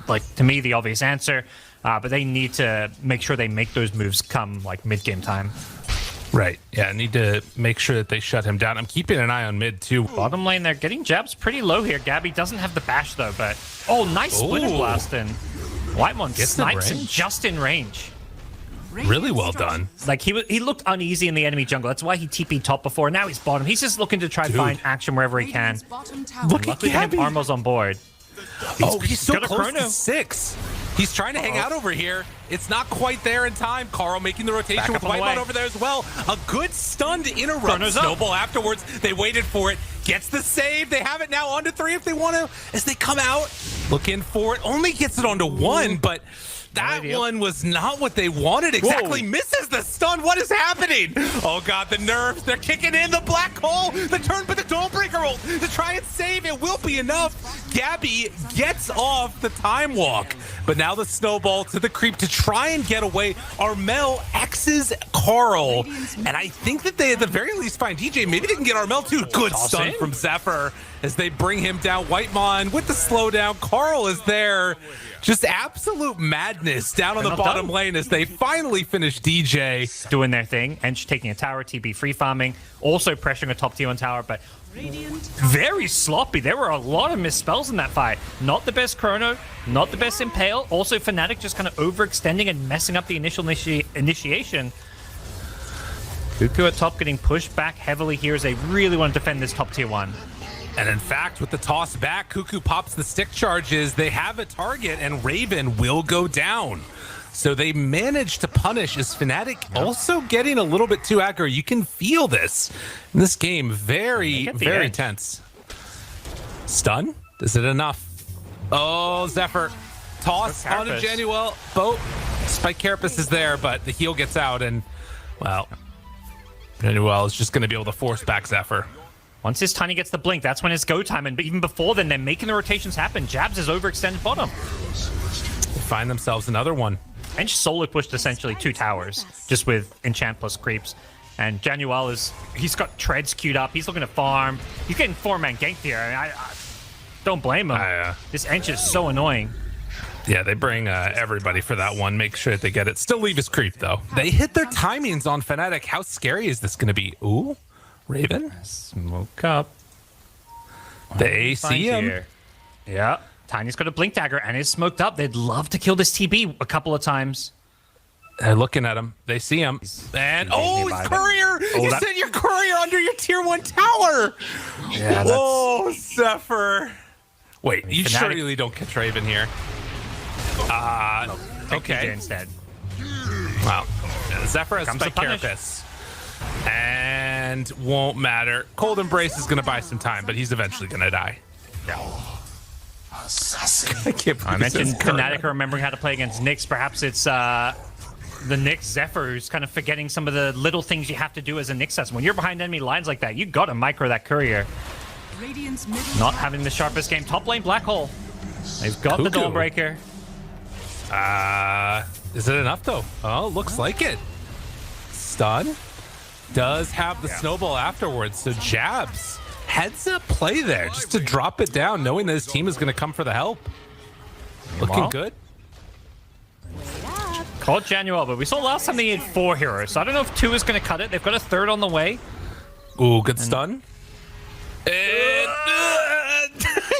like, to me, the obvious answer. But they need to make sure they make those moves come like mid-game time. Right. Yeah, need to make sure that they shut him down. I'm keeping an eye on mid too. Bottom lane, they're getting jabs pretty low here. Gabby doesn't have the bash though, but nice splitter blast in. Whitemon snipes him just in range. Really well done. Like he looked uneasy in the enemy jungle. That's why he TP'd top before. Now he's bottom. He's just looking to try to find action wherever he can. Look at Gabby. Armo's on board. He's so close to 6. He's trying to hang out over here. It's not quite there in time. Carl making the rotation with Whitemon over there as well. A good stun to interrupt. Snowball afterwards. They waited for it. Gets the save. They have it now onto 3 if they want to. As they come out, looking for it. Only gets it onto 1, but that one was not what they wanted exactly. Whoa. Misses the stun. What is happening? Oh god, the nerves. They're kicking in the black hole. The turn, but the Dawnbreaker ult to try and save. It will be enough. Gabby gets off the time walk. But now the snowball to the creep to try and get away. Armel X's Carl. And I think that they at the very least find DJ. Maybe they can get Armel too. Good stun from Zephyr as they bring him down. Whitemon with the slowdown. Carl is there. Just absolute madness down on the bottom lane as they finally finish DJ. Doing their thing. Ench taking a tower, TB free farming. Also pressuring a top tier 1 tower, but very sloppy. There were a lot of misspells in that fight. Not the best chrono, not the best impale. Also Fnatic just kind of overextending and messing up the initial initiation. Cuckoo at top getting pushed back heavily here as they really want to defend this top tier 1. And in fact, with the toss back, Cuckoo pops the stick charges. They have a target, and Raven will go down. So they managed to punish as Fnatic also getting a little bit too aggro. You can feel this in this game. Very, very tense. Stun? Is it enough? Oh, Zephyr. Toss onto Januel. Boat. Spike Carapace is there, but the heal gets out, and, well, Januel is just going to be able to force back Zephyr. Once this Tiny gets the blink, that's when it's go time. And even before then, they're making the rotations happen. Jabs is overextended bottom. They find themselves another one. Ench solo pushed essentially 2 towers, just with enchant plus creeps. And Januel he's got treads queued up. He's looking to farm. He's getting 4-man ganked here. I don't blame him. This Ench is so annoying. Yeah, they bring everybody for that one. Make sure that they get it. Still leave his creep, though. They hit their timings on Fnatic. How scary is this going to be? Ooh. Raven? Smoke up. They see him. Here. Yeah. Tiny's got a blink dagger and is smoked up. They'd love to kill this TB a couple of times. They're looking at him. They see him. And his courier! You sent your courier under your tier 1 tower! Yeah, Zephyr. Wait, you surely don't catch Raven here. Okay. Instead. Wow. Zephyr has Spike Carapace. And won't matter. Cold Embrace is going to buy some time, but he's eventually going to die. Yeah. I mentioned Fnatic are remembering how to play against Nyx. Perhaps it's the Nyx Zephyr who's kind of forgetting some of the little things you have to do as a Nyx assassin. When you're behind enemy lines like that, you got to micro that courier. Not having the sharpest game. Top lane Black Hole. They've got the Dawnbreaker. Is it enough though? Oh, looks like it. Stun. Does have the snowball afterwards, so Jabs heads up play there just to drop it down, knowing that his team is going to come for the help. Looking good. Called Januel, but we saw last time they had 4 heroes, so I don't know if 2 is going to cut it. They've got a 3rd on the way. Ooh, good stun. And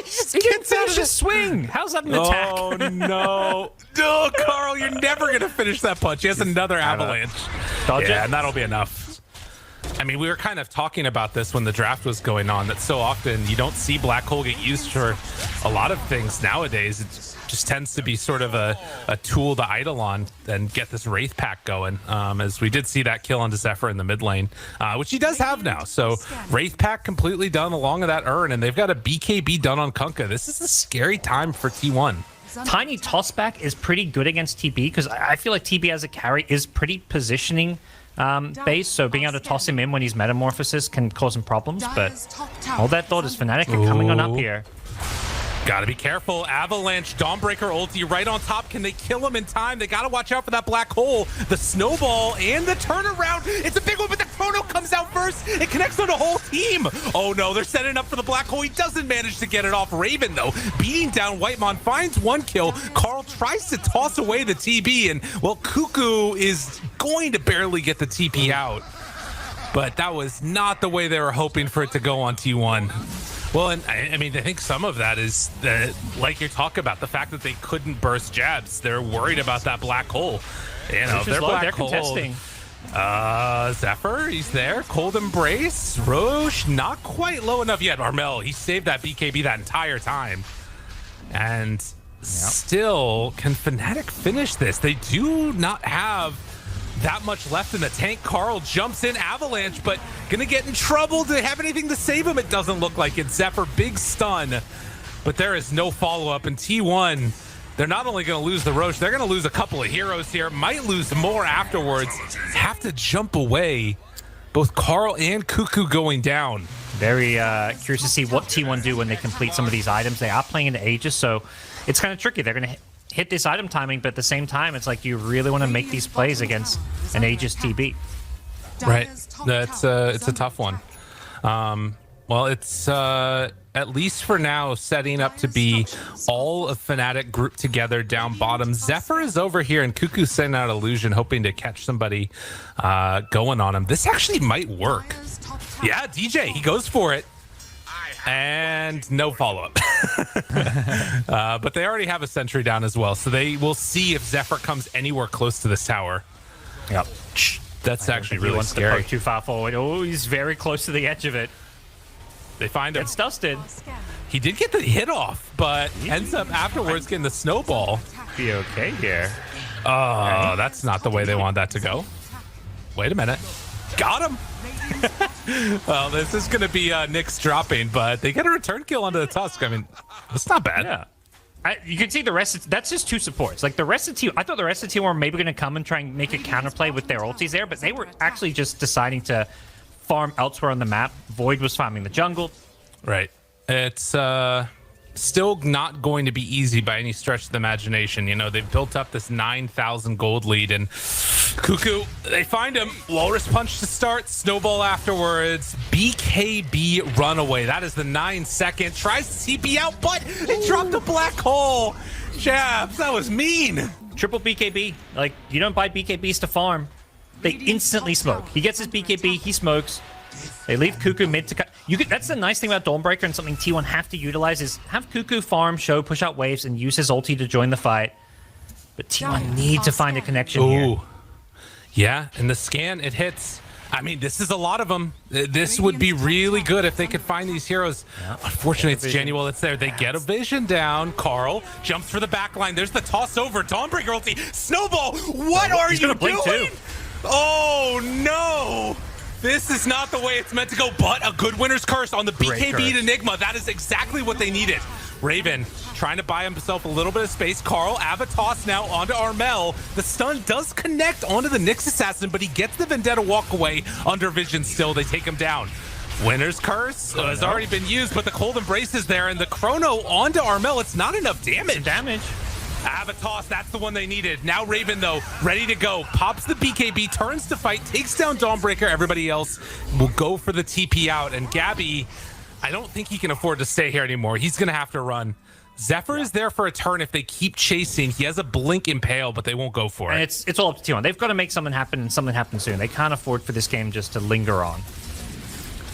he can't finish his swing. How's that an attack? Oh no! Oh, Carl, you're never going to finish that punch. He has another avalanche. Yeah, and that'll be enough. I mean, we were kind of talking about this when the draft was going on, that so often you don't see Black Hole get used for a lot of things nowadays. It just tends to be sort of a tool to idle on and get this Wraith pack going, as we did see that kill onto Zephyr in the mid lane, which he does have now. So Wraith pack completely done along with that urn, and they've got a BKB done on Kunkka. This is a scary time for T1. Tiny tossback is pretty good against TB because I feel like TB as a carry is pretty positioning base, so being able to toss him in when he's metamorphosis can cause some problems, but all that thought is Fnatic are coming on up here. Gotta be careful. Avalanche, Dawnbreaker ulti right on top. Can they kill him in time? They gotta watch out for that black hole. The snowball and the turnaround. It's a big one, but the chrono comes out first. It connects on the whole team. Oh no, they're setting up for the black hole. He doesn't manage to get it off. Raven, though, beating down Whitemon, finds one kill. Carl tries to toss away the TB, and, well, Cuckoo is going to barely get the TP out. But that was not the way they were hoping for it to go on T1. Well, and I mean, I think some of that is that, like you're talking about, the fact that they couldn't burst jabs. They're worried about that black hole. You know, they're contesting. Zephyr, he's there. Cold Embrace. Roche, not quite low enough yet. Armel, he saved that BKB that entire time. And still, can Fnatic finish this? They do not have that much left in the tank. Carl jumps in, Avalanche, but gonna get in trouble. Do they have anything to save him? It doesn't look like it. Zephyr, big stun, but there is no follow-up. In T1, they're not only gonna lose the Roche, they're gonna lose a couple of heroes here, might lose more afterwards. Have to jump away. Both Carl and Cuckoo going down. Very curious to see what T1 do when they complete some of these items. They are playing into Aegis, so it's kind of tricky. They're gonna hit this item timing, but at the same time, it's like you really want to make these plays against an Aegis TB. Right. That's it's a tough one. Well, it's at least for now setting up to be all of Fnatic grouped together down bottom. Zephyr is over here, and Cuckoo sending out Illusion, hoping to catch somebody going on him. This actually might work. Yeah, DJ, he goes for it. And no follow-up. But they already have a sentry down as well, so they will see if Zephyr comes anywhere close to this tower. Yep. That's actually really scary. Too far forward. Oh, he's very close to the edge of it. They find him. It's dusted. He did get the hit off, but ends up afterwards getting the snowball. Be okay here. Oh, that's not the way they want that to go. Wait a minute. Got him. Well, this is going to be Nyx dropping, but they get a return kill onto the Tusk. I mean, that's not bad. Yeah. You can see the rest. That's just two supports. Like the rest of the team, I thought the rest of the team were maybe going to come and try and make a counterplay with their ultis there, but they were actually just deciding to farm elsewhere on the map. Void was farming the jungle. Right. It's still not going to be easy by any stretch of the imagination. You know, they've built up this 9,000 gold lead, and Cuckoo, they find him. Walrus Punch to start, Snowball afterwards. BKB runaway. That is the 9-second. Tries to TP out, but it dropped a black hole. Jabs, that was mean. Triple BKB. Like, you don't buy BKBs to farm. They instantly smoke. He gets his BKB, he smokes. They leave Cuckoo mid to cut. That's the nice thing about Dawnbreaker, and something T1 have to utilize is have Cuckoo farm, show, push out waves, and use his ulti to join the fight. But T1 need to find a connection here. Yeah, and the scan, it hits. I mean, this is a lot of them. This would be really good if they could find these heroes. Unfortunately, it's Genuel. It's there. They get a vision down. Carl jumps for the backline. There's the toss over. Dawnbreaker ulti. Snowball, what are you doing? Too. Oh, no. This is not the way it's meant to go, but a good winner's curse on the BKB to Enigma. That is exactly what they needed. Raven trying to buy himself a little bit of space. Carl, Avatos now onto Armel. The stun does connect onto the Nyx Assassin, but he gets the Vendetta walk away under vision still. They take him down. Winner's curse has already been used, but the Cold Embrace is there, and the Chrono onto Armel. It's not enough damage. Avatos, that's the one they needed. Now Raven, though, ready to go. Pops the BKB, turns to fight, takes down Dawnbreaker. Everybody else will go for the TP out. And Gabby, I don't think he can afford to stay here anymore. He's going to have to run. Zephyr is there for a turn if they keep chasing. He has a blink impale, but they won't go for it. And it's all up to T1. They've got to make something happen, and something happen soon. They can't afford for this game just to linger on.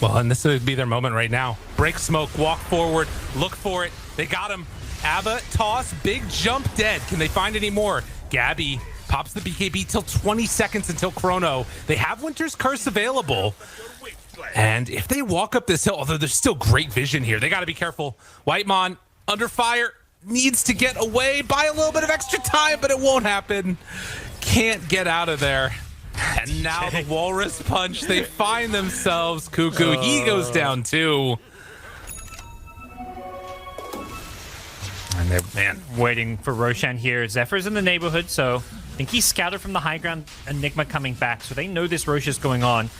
Well, and this would be their moment right now. Break smoke, walk forward, look for it. They got him. Abba, toss, big jump, dead. Can they find any more? Gabby pops the BKB till 20 seconds until Chrono. They have Winter's Curse available. And if they walk up this hill, although there's still great vision here, they got to be careful. Whitemon under fire, needs to get away, buy a little bit of extra time, but it won't happen. Can't get out of there. And now the Walrus Punch, they find themselves. Cuckoo, he goes down too. And they're waiting for Roshan here. Zephyr's in the neighborhood, so I think he's scouted from the high ground. Enigma coming back, so they know this Rosh is going on.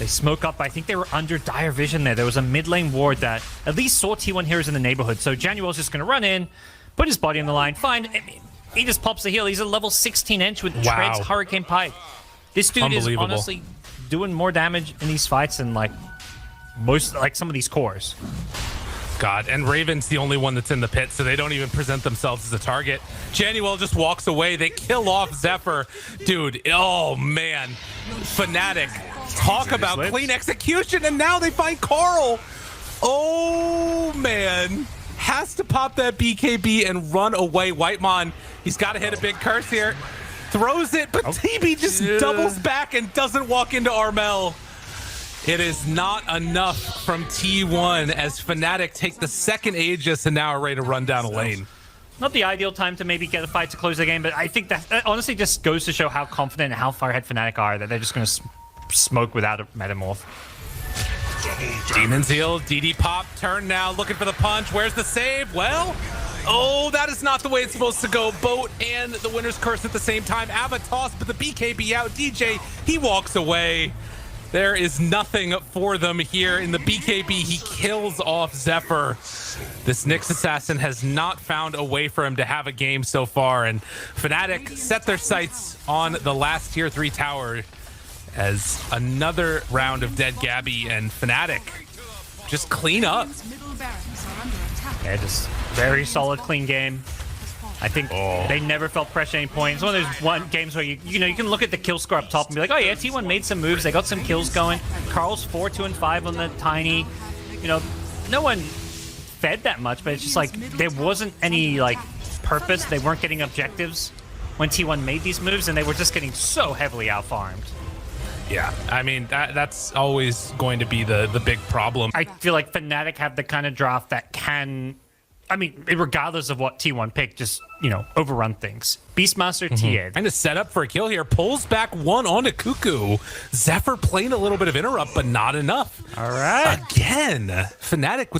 They smoke up. I think they were under dire vision there. There was a mid lane ward that at least saw T1 heroes in the neighborhood. So Januel's just going to run in, put his body on the line. Fine. He just pops the heal. He's a level 16 inch with Tread's Hurricane Pike. This dude is honestly doing more damage in these fights than like some of these cores. God, and Raven's the only one that's in the pit, so they don't even present themselves as a target. Januel just walks away. They kill off Zephyr. Dude, oh man. Fnatic, talk about clean execution, and now they find Carl. Oh man. Has to pop that BKB and run away. Whitemon, he's got to hit a big curse here. Throws it, but TB just doubles back and doesn't walk into Armel. It is not enough from T1 as Fnatic take the second Aegis and now are ready to run down a lane. Not the ideal time to maybe get a fight to close the game, but I think that honestly just goes to show how confident and how far ahead Fnatic are that they're just going to smoke without a Metamorph. Demon's heal, DD pop, turn now, looking for the punch. Where's the save? Well, oh, that is not the way it's supposed to go. Boat and the Winner's Curse at the same time. Ava toss, but the BKB out. DJ, he walks away. There is nothing for them here in the BKB. He kills off Zephyr. This Nyx assassin has not found a way for him to have a game so far, and Fnatic set their sights on the last tier 3 tower as another round of dead Gabby and Fnatic just clean up. Yeah, just very solid, clean game. I think they never felt pressure at any point. It's one of those games where you can look at the kill score up top and be like, oh yeah, T1 made some moves. They got some kills going. Carl's 4, 2, and 5 on the Tiny. No one fed that much, but it's just like there wasn't any like purpose. They weren't getting objectives when T1 made these moves, and they were just getting so heavily outfarmed. Yeah, I mean, that's always going to be the big problem. I feel like Fnatic have the kind of draft that can, I mean, regardless of what T1 picked, just, overrun things. Beastmaster T8. Trying to set up for a kill here. Pulls back one onto Cuckoo. Zephyr playing a little bit of interrupt, but not enough. All right. Again, Fnatic with the